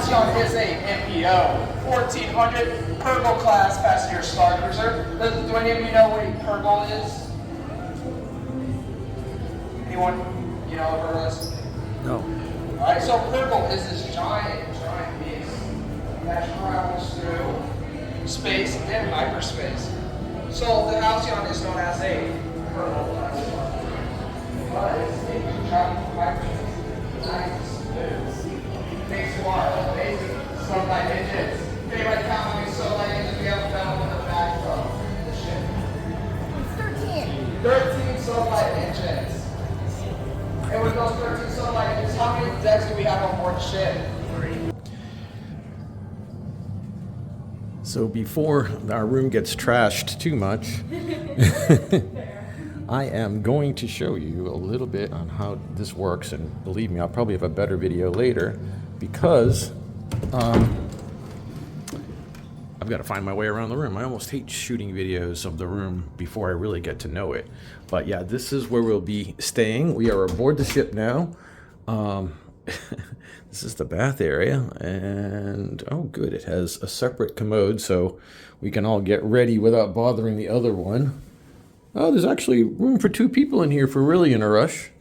Halcyon is a MPO 1400 Purgle class passenger starcruiser. Do any of you know what a Purgle is? Anyone? You know what Purgle is? No. Alright, so Purgle is this giant beast that travels through space and hyperspace. So the Halcyon is known as a Purgle class starcruiser. But it can travel through hyperspace. Nice. Makes water, amazing. Sublight engines. Anybody count how many Sublight engines we have available in the back of the ship? 13. 13 Sublight engines. And with those 13 Sublight engines, how many decks do we have on board the ship? 3. So before our room gets trashed too much, I am going to show you a little bit on how this works, and believe me, I'll probably have a better video later because I've got to find my way around the room. I almost hate shooting videos of the room before I really get to know it. But yeah, this is where we'll be staying. We are aboard the ship now. This is the bath area, and oh good, it has a separate commode so we can all get ready without bothering the other one. Oh, there's actually room for 2 people in here if we're really in a rush.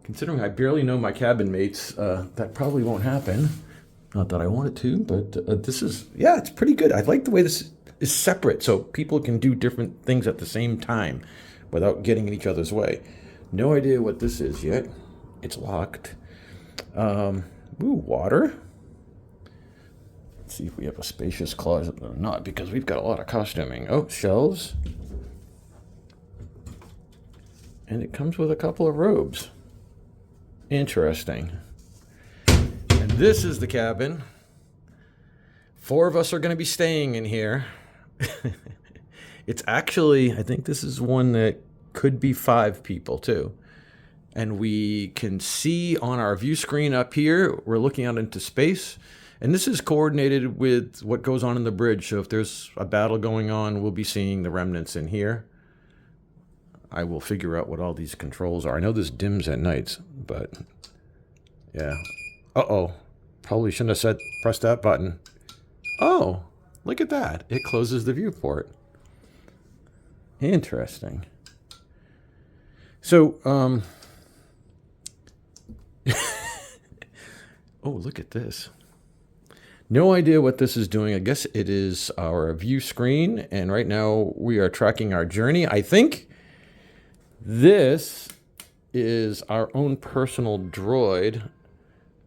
Considering I barely know my cabin mates, that probably won't happen. Not that I want it to, but this is, yeah, it's pretty good. I like the way this is separate so people can do different things at the same time without getting in each other's way. No idea what this is yet. It's locked. Ooh, water. Let's see if we have a spacious closet or not, because we've got a lot of costuming. Oh, shelves. And it comes with a couple of robes. Interesting. And this is the cabin. 4 of us are going to be staying in here. It's actually, I think this is one that could be 5 people too. And we can see on our view screen up here, we're looking out into space. And this is coordinated with what goes on in the bridge. So if there's a battle going on, we'll be seeing the remnants in here. I will figure out what all these controls are. I know this dims at nights, but yeah. Uh-oh. Probably shouldn't have pressed that button. Oh, look at that. It closes the viewport. Interesting. So, oh, look at this. No idea what this is doing. I guess it is our view screen, and right now we are tracking our journey. I think this is our own personal droid,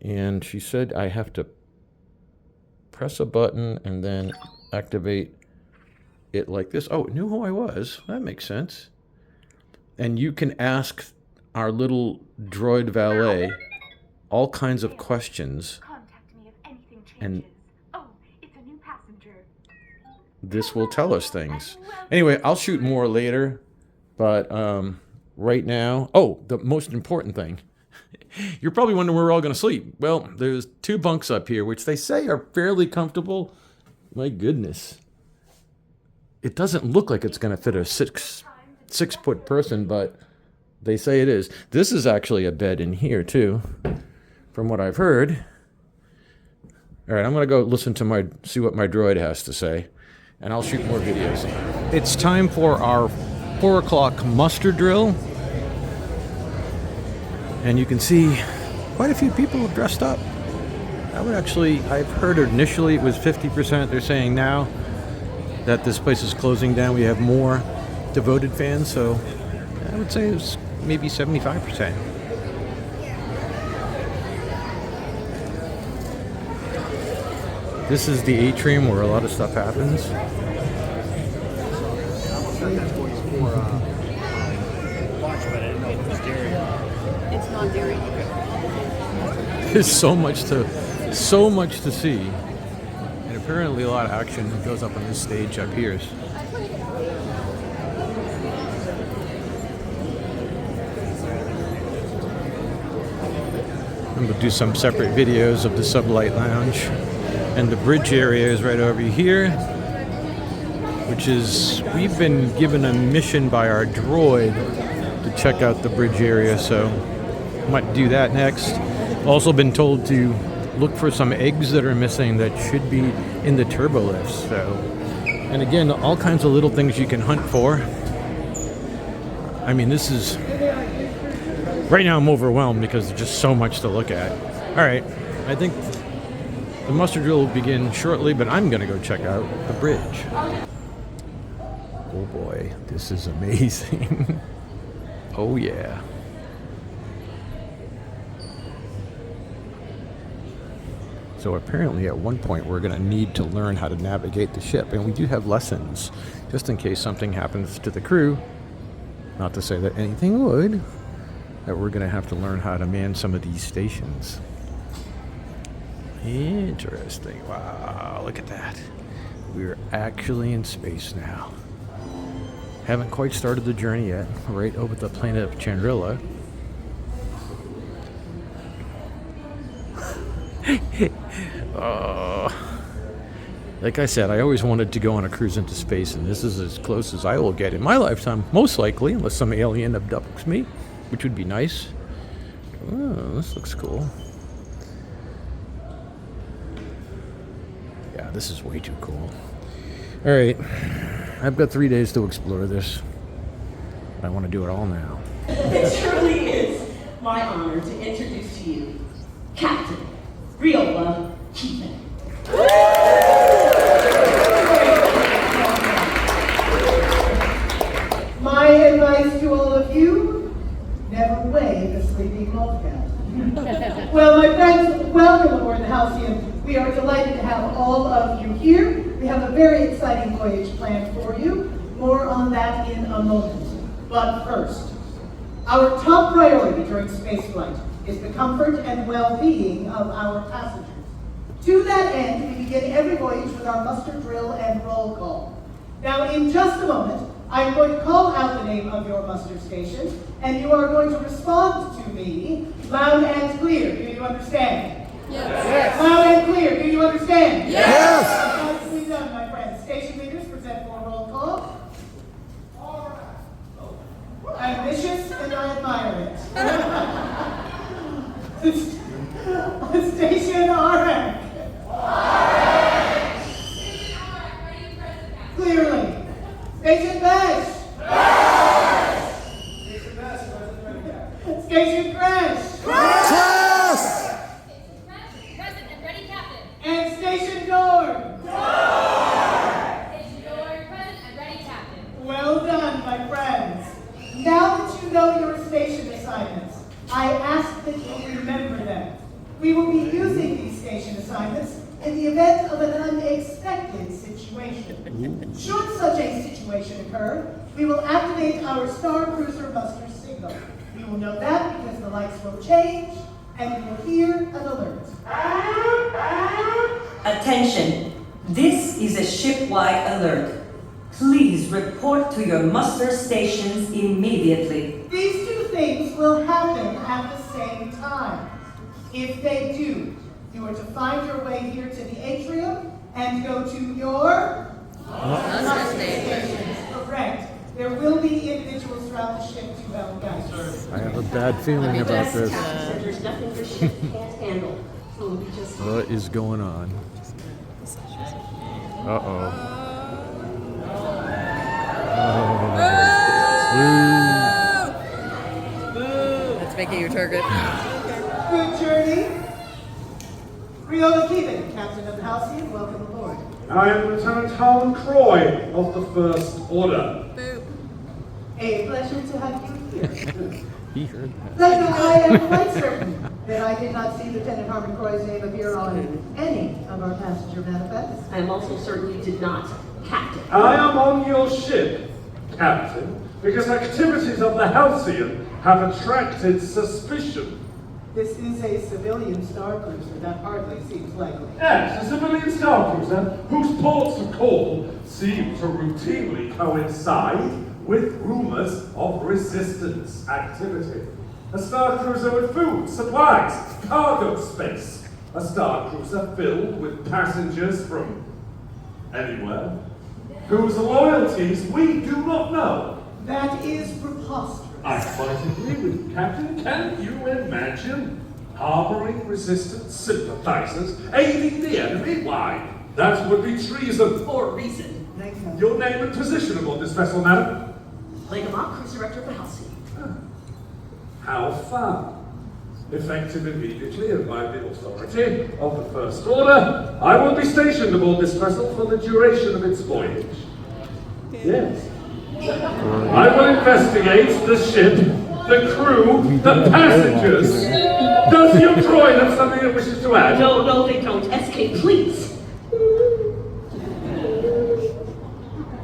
and she said I have to press a button and then activate it like this. Oh, it knew who I was. That makes sense. And you can ask our little droid valet all kinds of questions. Contact me if anything changes. And oh, it's a new passenger. This will tell us things. Anyway, I'll shoot more later, but right now, oh, the most important thing. You're probably wondering where we're all going to sleep. Well, there's 2 bunks up here, which they say are fairly comfortable. My goodness. It doesn't look like it's going to fit a 6-foot person, but they say it is. This is actually a bed in here too, from what I've heard. All right, I'm going to go listen to see what my droid has to say, and I'll shoot more videos. It's time for our 4 o'clock muster drill. And you can see quite a few people have dressed up. I've heard initially it was 50%. They're saying now that this place is closing down, we have more devoted fans, so I would say it's maybe 75%. This is the Atrium where a lot of stuff happens. It's not dairy. There's so much to see, and apparently a lot of action goes up on this stage up here. And we'll do some separate videos of the Sublight Lounge, and the bridge area is right over here, which is, we've been given a mission by our droid to check out the bridge area, so I might do that next. Also been told to look for some eggs that are missing that should be in the turbo lifts. So, and again, all kinds of little things you can hunt for. I mean, this is... Right now I'm overwhelmed because there's just so much to look at. All right, I think the muster drill will begin shortly, but I'm going to go check out the bridge. Oh boy, this is amazing. Oh yeah. So apparently at one point we're going to need to learn how to navigate the ship, and we do have lessons just in case something happens to the crew. Not to say that anything would, that we're going to have to learn how to man some of these stations. Interesting. Wow, look at that. We're actually in space now. Haven't quite started the journey yet. Right over the planet of Chandrila. Like I said, I always wanted to go on a cruise into space, and this is as close as I will get in my lifetime, most likely, unless some alien abducts me, which would be nice. Oh, this looks cool. Yeah, this is way too cool. All right, I've got 3 days to explore this. I want to do it all now. It truly is my honor to introduce to you Captain Riola Keefe. My advice to all of you, never weigh the sleeping multicat. Well, my friends, welcome aboard the Halcyon. We are delighted to have all of you here. We have a very exciting voyage planned for you. More on that in a moment. But first, our top priority during spaceflight is the comfort and well-being of our passengers. To that end, we begin every voyage with our muster drill and roll call. Now, in just a moment, I'm going to call out the name of your muster station, and you are going to respond to me loud and clear. Do you understand? Yes. Loud and clear. Do you understand? Yes. Nicely done, my friends. Station leaders present for roll call. Ambitious, and I admire it. Station RX. Clearly. Station Bash. Station Crash. Present and ready, Captain. And Station Door. Station door, present and ready, Captain. Well done, my friends. Now that you know your station assignments, I ask that you remember them. We will be using these station assignments in the event of an unexpected situation. Should such a situation occur, we will activate our Starcruiser muster signal. You will know that because the lights will change and you will hear an alert. Attention, this is a ship-wide alert. Please report to your muster stations immediately. These two things will happen at the same time. If they do, you are to find your way here to the Atrium and go to your muster stations. Correct. There will be individuals throughout the ship to help guide. I have a bad feeling about this. There's nothing the ship can't handle. So we just... What is going on? Uh-oh. That's making your target. Good journey. Riola Keefe, Captain of the Halcyon, welcome aboard. I am Lieutenant Harlan Croy of the First Order. A pleasure to have you here. He heard that. Then I am quite certain that I did not see Lieutenant Harlan Croy's name appear on any of our passenger manifests. I am also certain you did not, Captain. I am on your ship, Captain, because activities of the Halcyon have attracted suspicion. This is a civilian Starcruiser. That hardly seems likely. Yes, a civilian Starcruiser whose ports of call seem to routinely coincide with rumors of resistance activity. A Starcruiser with food, supplies, cargo space. A Starcruiser filled with passengers from anywhere, whose loyalties we do not know. That is preposterous. I quite agree with you, Captain. Can you imagine? Harboring resistance sympathizers, aiding the enemy? Why, that would be treason. For a reason. Your name and position aboard this vessel, madam? Cruiser Director of the Halcyon. How fun. Effective immediately and by the authority of the First Order, I will be stationed aboard this vessel for the duration of its voyage. Yes. I will investigate the ship, the crew, the passengers. Does your droid have something it wishes to add? No, they don't. SK, please.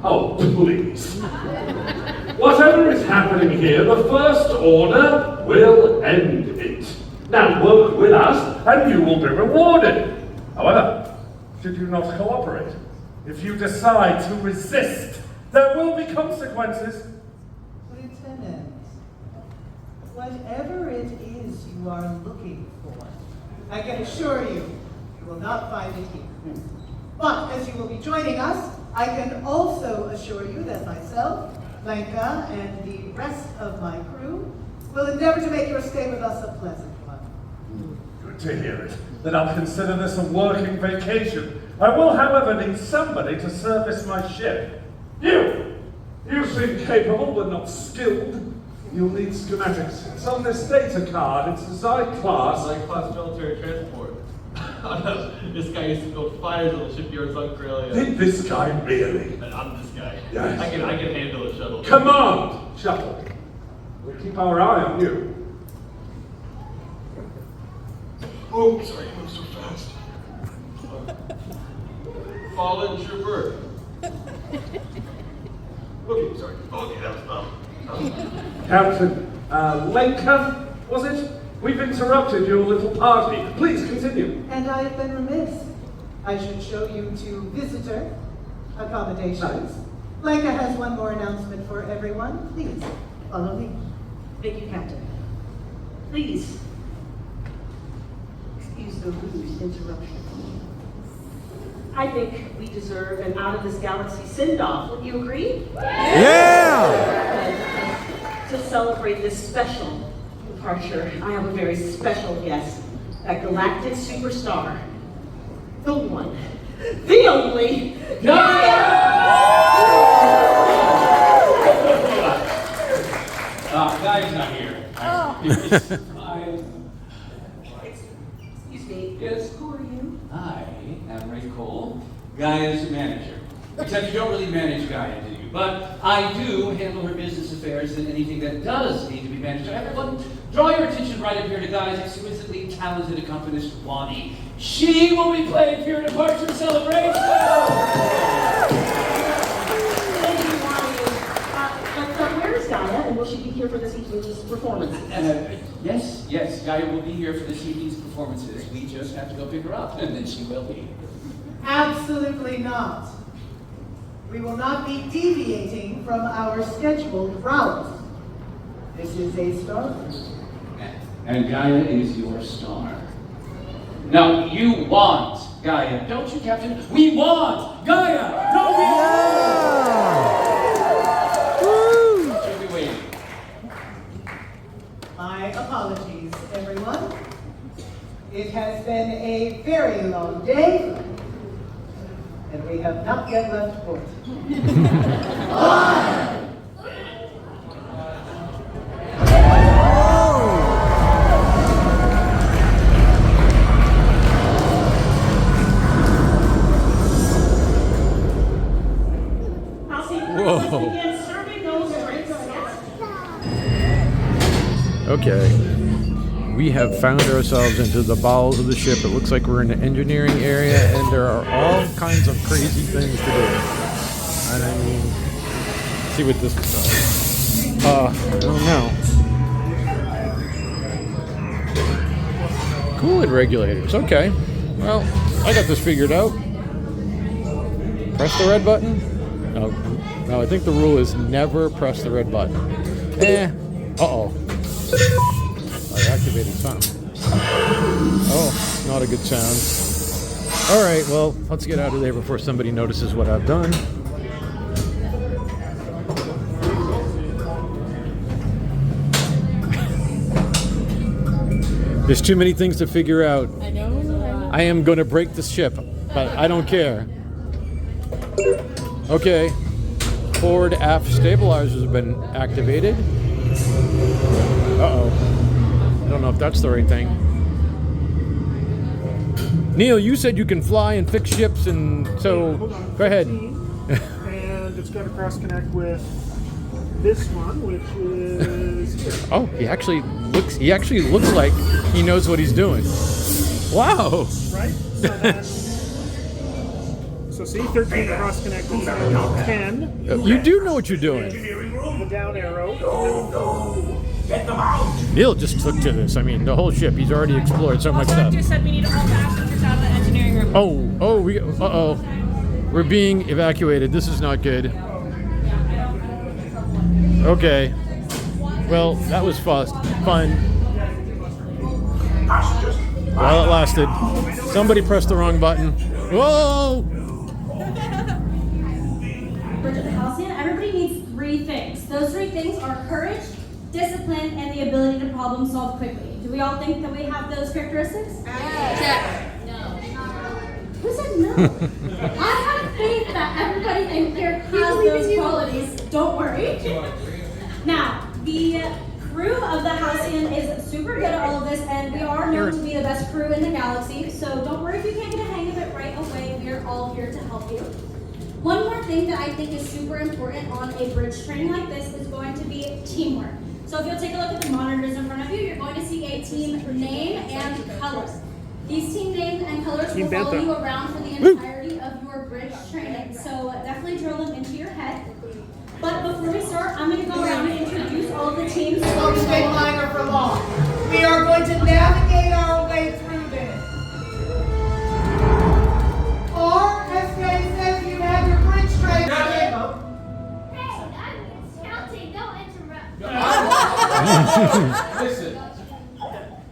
Oh, please. Whatever is happening here, the First Order will end it. Now work with us, and you will be rewarded. However, should you not cooperate, if you decide to resist, there will be consequences. Lieutenant, whatever it is you are looking for, I can assure you, you will not find it here. But as you will be joining us, I can also assure you that myself, Lenka, and the rest of my crew will endeavor to make your stay with us a pleasant one. Good to hear it. Then I'll consider this a working vacation. I will, however, need somebody to service my ship. You seem capable but not skilled. You'll need schematics. It's on this data card. It's designed class. Like class military transport. Oh no, this guy used to build fighters on the shipyards on Australia. Did this guy really? And I'm this guy. Yes. I can handle a shuttle. Command, Shuttle. We'll keep our eye on you. Oh, sorry, you move so fast. Fallen trooper. Okay, sorry. Okay, that was Captain Lenka, was it? We've interrupted your little party. Please continue. And I have been remiss. I should show you to visitor accommodations. Nice. Lenka has one more announcement for everyone. Please, follow me. Thank you, Captain. Please. Excuse the rude interruption. I think we deserve an out of this galaxy send-off. Would you agree? Yeah! To celebrate this special departure, I have a very special guest, a galactic superstar, the one, the only, Guy's not here. Excuse me. Yes? Who are you? I am Ray Cole, Gaia's manager. Except you don't really manage Gaia, do you? But I do handle her business affairs and anything that does need to be managed. So everyone, draw your attention right up here to Gaia's exquisitely talented accompanist, Wani. She will be playing for your departure celebration! Thank you, Wani. But where is Gaia, and will she be here for this evening's performance? Yes, Gaia will be here for this evening's performances. We just have to go pick her up, and then she will be. Absolutely not. We will not be deviating from our scheduled route. This is a Starcruiser. And Gaia is your star. Now, you want Gaia, don't you, Captain? We want Gaia! Don't we? Yeah! Should be waiting. My apologies, everyone. It has been a very long day, and we have not yet left port. Whoa. Begin serving those drinks. Okay. We have found ourselves into the bowels of the ship. It looks like we're in an engineering area, and there are all kinds of crazy things to do. And I mean, let's see what this does. I don't know. Coolant regulators. Okay. Well, I got this figured out. Press the red button. No, I think the rule is never press the red button. Uh-oh. I activated something. Oh, not a good sound. Alright, well, let's get out of there before somebody notices what I've done. There's too many things to figure out. I know. I am going to break the ship, but I don't care. Okay. Forward aft stabilizers have been activated. Uh-oh. I don't know if that's the right thing. Neil, you said you can fly and fix ships, and so go ahead. And it's got to cross connect with this one, which is here. Oh, he actually looks like he knows what he's doing. Wow. Right? So see, 13 cross connect with 10. You do know what you're doing. The down arrow. Get them out! Neil just took to this. I mean, the whole ship. He's already explored so much stuff. just said we need all passengers out of the engineering room. We're being evacuated. This is not good. Okay. Well, that was fun. Passengers, While it lasted. Somebody pressed the wrong button. Whoa! Bridge of the Halcyon, everybody needs 3 things. Those 3 things are courage, discipline, and the ability to problem solve quickly. Do we all think that we have those characteristics? Yeah. Who said no? I have faith that everybody in here has those qualities. Don't worry. Now, the crew of the Halcyon is super good at all of this, and we are known to be the best crew in the galaxy, so don't worry if you can't get a hang of it right away. We are all here to help you. One more thing that I think is super important on a bridge training like this is going to be teamwork. So if you'll take a look at the monitors in front of you, you're going to see a team name and colors. These team names and colors will follow you around for the entirety of your bridge training, so definitely drill them into your head. But before we start, I'm going to go around and introduce all of the teams. Don't stay minor for long. We are going to navigate our way through this. Or, as Jay says, you have your bridge training. Hey, I'm counting. Don't interrupt. Listen,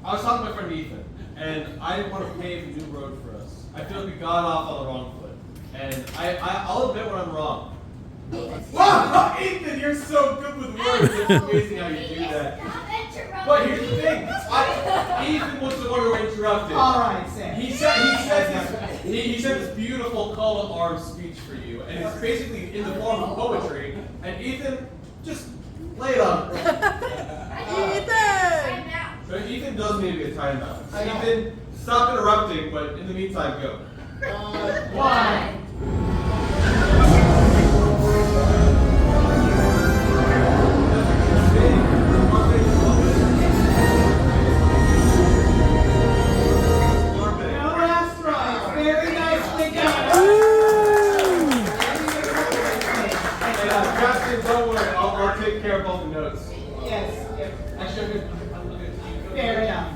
I was talking to my friend Ethan, and I didn't want to pave a new road for us. I feel like we got off on the wrong foot, and I'll admit when I'm wrong. Wow, Ethan, you're so good with words. It's amazing how you do that. But here's the thing, Ethan was the one who interrupted. All right, Sam. He said this beautiful call to arms speech for you, and it's basically in the form of poetry. And Ethan, just lay it on. Ethan! So Ethan does need to be a timeout. Ethan, stop interrupting, but in the meantime, go. Why? No asteroids. Very nicely done. Justin, don't worry, I'll take care of all the notes. Yes. Actually, Fair enough.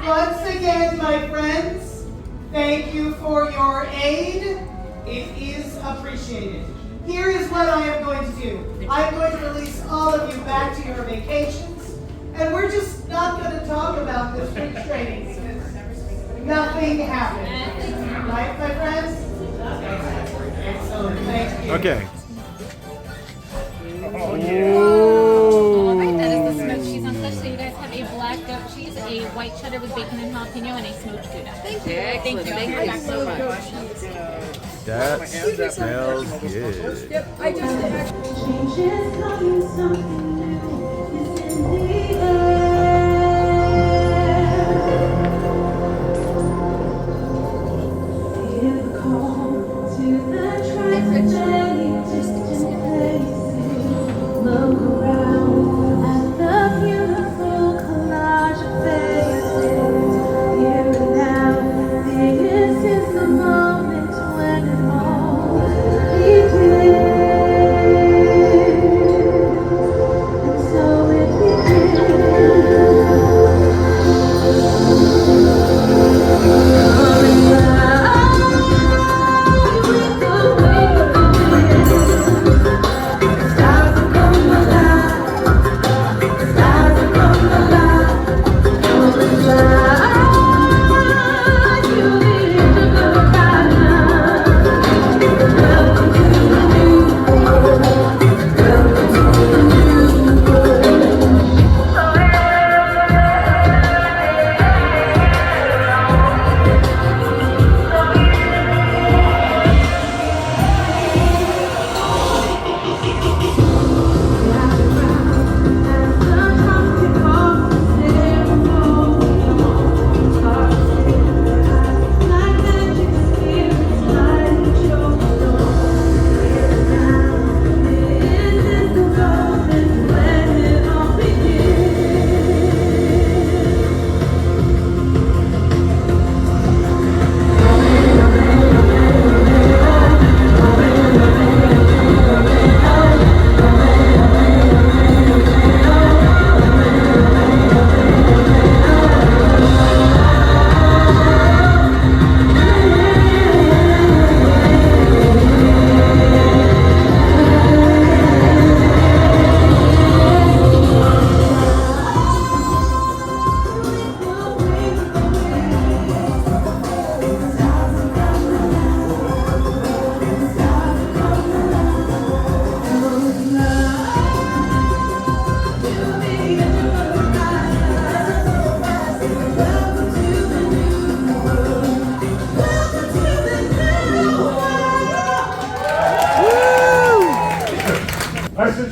Once again, my friends, thank you for your aid. It is appreciated. Here is what I am going to do. I am going to release all of you back to your vacations, and we're just not going to talk about this bridge training because nothing happened. Right, my friends? Excellent. Thank you. Okay. Alright, that is the smoked cheese on fish. So you guys have a black goat cheese, a white cheddar with bacon and jalapeno, and a smoked gouda. Thank you. Excellent. Thank you so much. That smells good. Yep, I just Changes coming, something new is in the air. Hear the call to the track, many distant places. Look around at the beautiful collage of faces. Here and now, this is the moment when it all begins. And so it begins.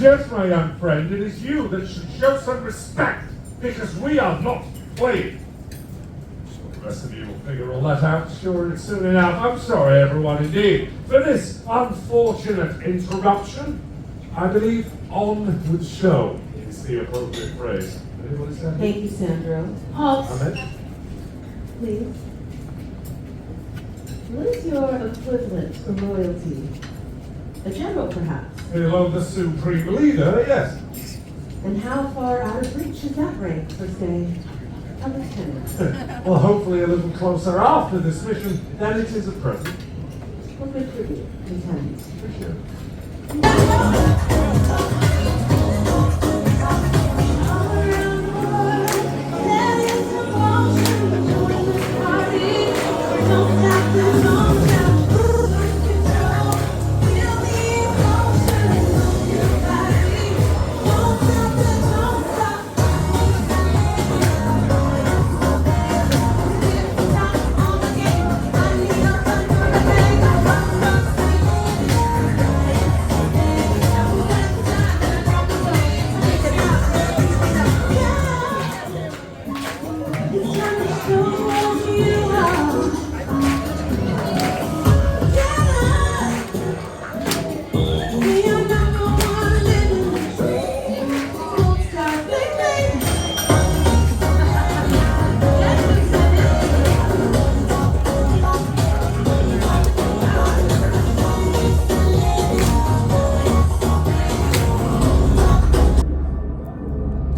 suggest, my young friend, it is you that should show some respect, because we are not playing. The rest of you will figure all that out soon enough. I'm sorry, everyone, indeed, for this unfortunate interruption. I believe on with show is the appropriate phrase. Anyone say? Thank you, Sandro. Halt, Amen. please. What is your equivalent for loyalty? A general, perhaps? Below the supreme leader, yes. And how far out of reach is that rank for, say, a lieutenant? Well, hopefully a little closer after this mission than it is at present. Well, good for you, Lieutenant. For sure.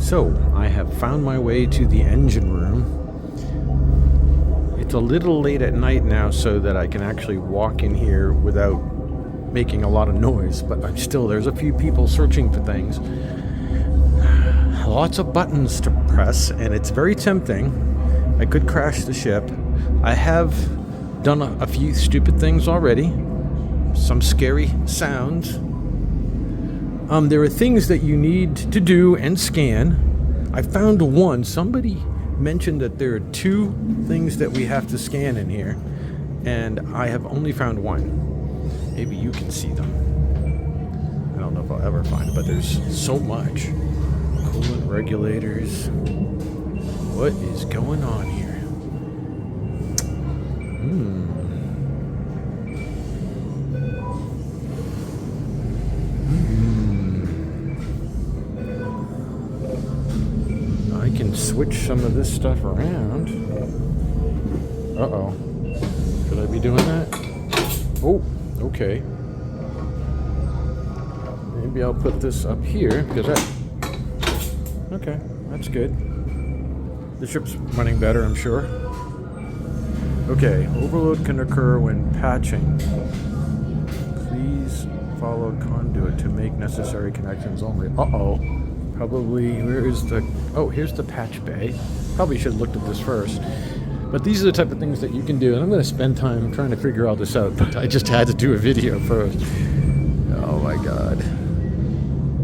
So, I have found my way to the engine room. It's a little late at night now so that I can actually walk in here without making a lot of noise, but there's a few people searching for things. Lots of buttons to press, and it's very tempting. I could crash the ship. I have done a few stupid things already. Some scary sounds. There are things that you need to do and scan. I found one. Somebody mentioned that there are 2 things that we have to scan in here, and I have only found one. Maybe you can see them. I don't know if I'll ever find it, but there's so much. Coolant regulators. What is going on here? I can switch some of this stuff around. Uh-oh. Should I be doing that? Oh, okay. Maybe I'll put this up here, because that... Okay, that's good. The ship's running better, I'm sure. Okay, overload can occur when patching. Please follow conduit to make necessary connections only. Uh-oh. Probably, where is the... Oh, here's the patch bay. Probably should have looked at this first. But these are the type of things that you can do, and I'm going to spend time trying to figure all this out, but I just had to do a video first. Oh my god.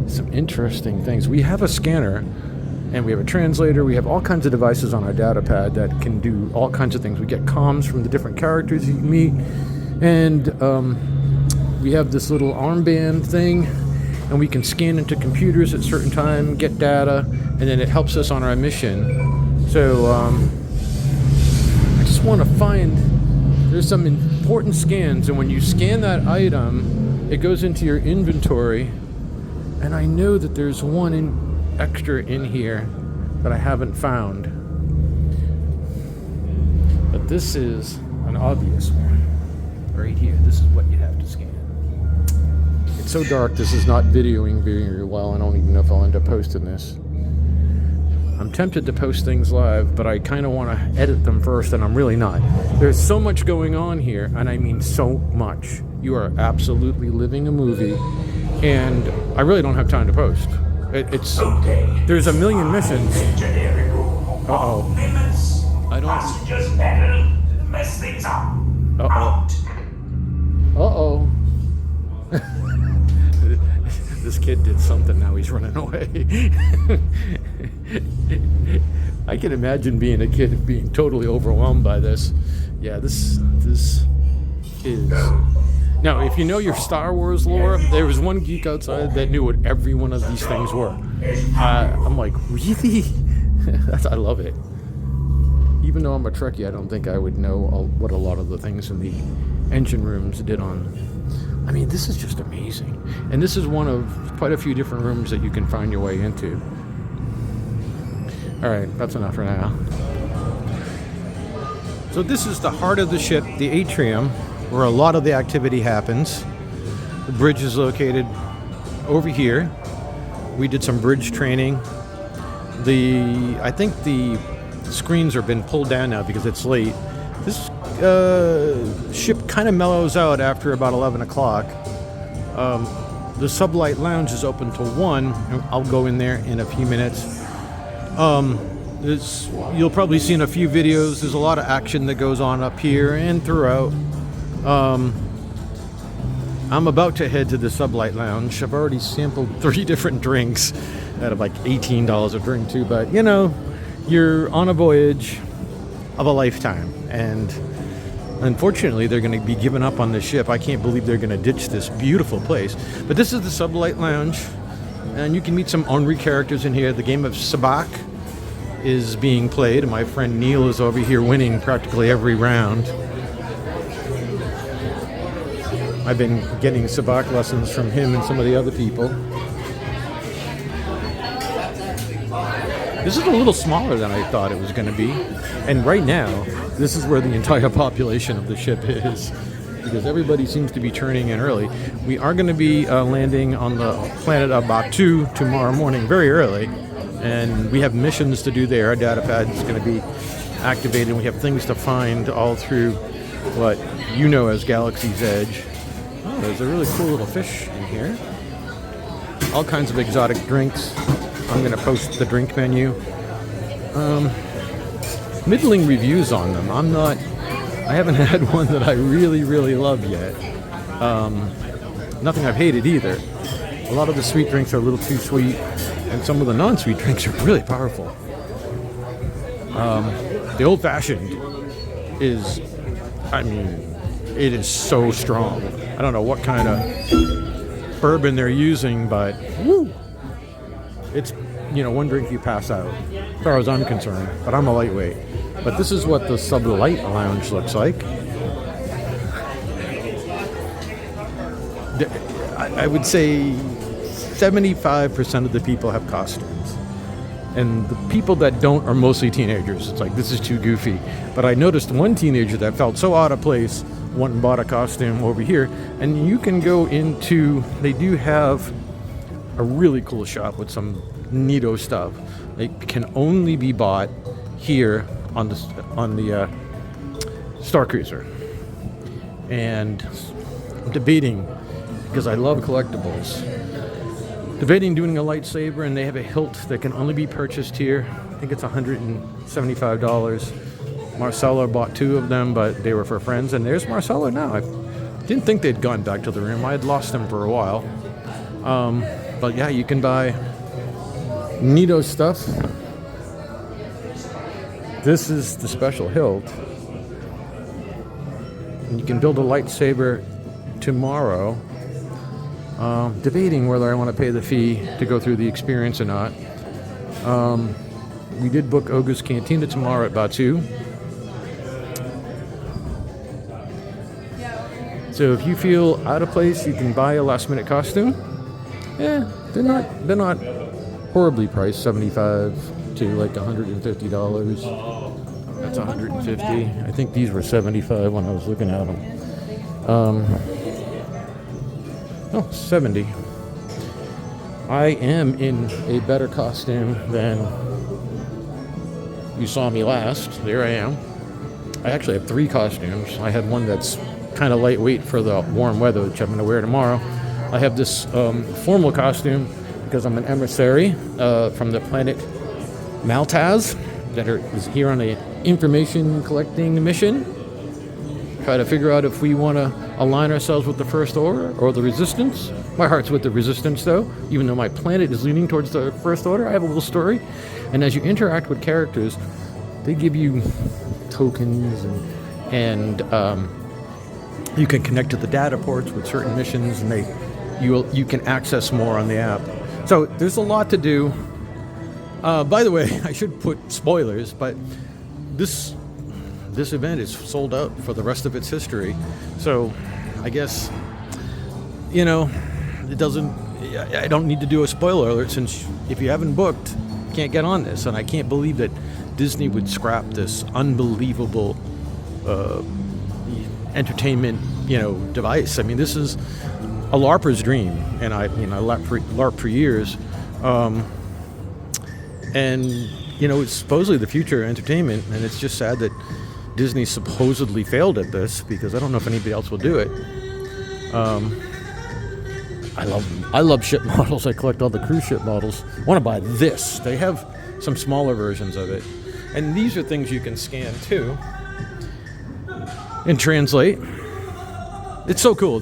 Some interesting things. We have a scanner, and we have a translator. We have all kinds of devices on our data pad that can do all kinds of things. We get comms from the different characters you meet, and we have this little armband thing, and we can scan into computers at a certain time, get data, and then it helps us on our mission. So I just want to find, there's some important scans, and when you scan that item, it goes into your inventory, and I know that there's one extra in here that I haven't found. But this is an obvious one. Right here, this is what you have to scan. It's so dark, this is not videoing very well. I don't even know if I'll end up posting this. I'm tempted to post things live, but I kind of want to edit them first, and I'm really not. There's so much going on here, and I mean so much. You are absolutely living a movie, and I really don't have time to post. There's a million missions. Uh-oh. I don't... Passengers better mess things up. Uh-oh. Uh-oh. This kid did something, now he's running away. I can imagine being a kid being totally overwhelmed by this. Yeah, this is... Now, if you know your Star Wars lore, there was one geek outside that knew what every one of these things were. I'm like, really? I love it. Even though I'm a Trekkie, I don't think I would know what a lot of the things in the engine rooms did on. I mean, this is just amazing. And this is one of quite a few different rooms that you can find your way into. All right, that's enough for now. So this is the heart of the ship, the Atrium, where a lot of the activity happens. The bridge is located over here. We did some bridge training. I think the screens have been pulled down now because it's late. This ship kind of mellows out after about 11 o'clock. The Sublight Lounge is open till 1, and I'll go in there in a few minutes. You'll probably see in a few videos, there's a lot of action that goes on up here and throughout. I'm about to head to the Sublight Lounge. I've already sampled 3 different drinks out of like $18 a drink too, but you know, you're on a voyage of a lifetime, and unfortunately they're going to be giving up on this ship. I can't believe they're going to ditch this beautiful place. But this is the Sublight Lounge, and you can meet some Henri characters in here. The game of Sabacc is being played, and my friend Neil is over here winning practically every round. I've been getting Sabacc lessons from him and some of the other people. This is a little smaller than I thought it was going to be. And right now, this is where the entire population of the ship is, because everybody seems to be turning in early. We are going to be landing on the planet of Batu tomorrow morning very early. And we have missions to do there. Our data pad is going to be activated. We have things to find all through what you know as Galaxy's Edge. Oh, there's a really cool little fish in here. All kinds of exotic drinks. I'm going to post the drink menu. Middling reviews on them. I haven't had one that I really, really love yet. Nothing I've hated either. A lot of the sweet drinks are a little too sweet, and some of the non-sweet drinks are really powerful. The old-fashioned is, I mean, it is so strong. I don't know what kind of bourbon they're using, but woo! It's, one drink you pass out, as far as I'm concerned, but I'm a lightweight. But this is what the Sublight Lounge looks like. I would say 75% of the people have costumes. And the people that don't are mostly teenagers. It's like, this is too goofy. But I noticed one teenager that felt so out of place went and bought a costume over here. And you can go into, they do have a really cool shop with some neato stuff. It can only be bought here on the Starcruiser. And I'm debating, because I love collectibles, debating doing a lightsaber, and they have a hilt that can only be purchased here. I think it's $175. Marcelo bought 2 of them, but they were for friends, and there's Marcelo now. I didn't think they'd gone back to the room. I had lost them for a while. But yeah, you can buy neato stuff. This is the special hilt. And you can build a lightsaber tomorrow. Debating whether I want to pay the fee to go through the experience or not. We did book Oga's Cantina tomorrow at Batu. So if you feel out of place, you can buy a last minute costume. Yeah, they're not horribly priced, $75 to like $150. That's $150. I think these were $75 when I was looking at them. Oh, 70. I am in a better costume than you saw me last. There I am. I actually have 3 costumes. I have one that's kind of lightweight for the warm weather, which I'm going to wear tomorrow. I have this formal costume because I'm an emissary from the planet Maltaz that is here on an information collecting mission. Try to figure out if we want to align ourselves with the First Order or the Resistance. My heart's with the Resistance, though. Even though my planet is leaning towards the First Order, I have a little story. And as you interact with characters, they give you tokens and you can connect to the data ports with certain missions, and you can access more on the app. So there's a lot to do. By the way, I should put spoilers, but this event is sold out for the rest of its history. So I guess, you know, it doesn't. I don't need to do a spoiler alert, since if you haven't booked, you can't get on this. And I can't believe that Disney would scrap this unbelievable entertainment, device. I mean, this is a LARPer's dream, and I LARP for years, and it's supposedly the future of entertainment, and it's just sad that Disney supposedly failed at this, because I don't know if anybody else will do it. I love ship models. I collect all the cruise ship models. I want to buy this. They have some smaller versions of it, and these are things you can scan too and translate. It's so cool.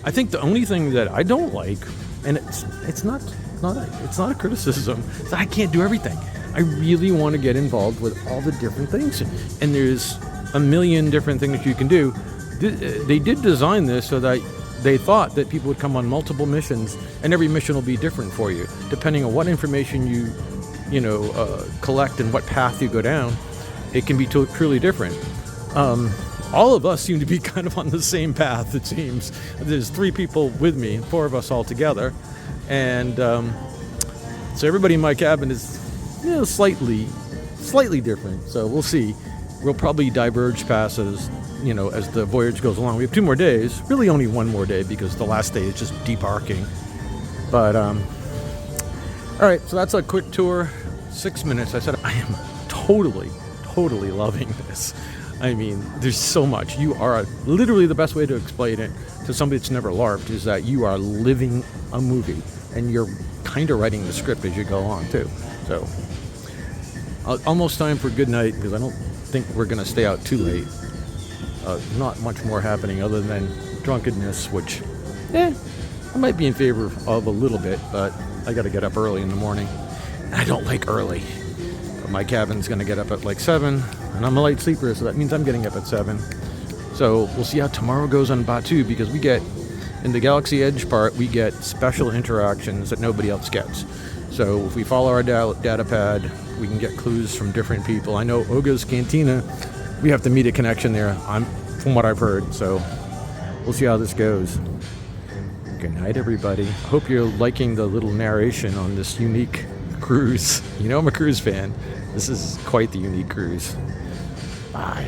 I think the only thing that I don't like, and it's not a criticism, is that I can't do everything. I really want to get involved with all the different things, and there's a million different things you can do. They did design this so that they thought that people would come on multiple missions, and every mission will be different for you, depending on what information you collect and what path you go down. It can be truly different. All of us seem to be kind of on the same path, it seems. There's 3 people with me, 4 of us all together. And so everybody in my cabin is slightly different. So we'll see. We'll probably diverge past as the voyage goes along. We have 2 more days. Really only 1 more day, because the last day is just debarking. But, all right, so that's a quick tour. 6 minutes. I said I am totally loving this. I mean, there's so much. You are literally, the best way to explain it to somebody that's never LARPed is that you are living a movie, and you're kind of writing the script as you go on too. So almost time for good night, because I don't think we're going to stay out too late. Not much more happening other than drunkenness, which I might be in favor of a little bit, but I got to get up early in the morning. I don't like early. My cabin's going to get up at like 7, and I'm a light sleeper, so that means I'm getting up at 7. So we'll see how tomorrow goes on Batu, because we get, in the Galaxy Edge part, we get special interactions that nobody else gets. So if we follow our data pad, we can get clues from different people. I know Oga's Cantina, we have to meet a connection there, from what I've heard. So we'll see how this goes. Good night, everybody. I hope you're liking the little narration on this unique cruise. I'm a cruise fan. This is quite the unique cruise. Bye.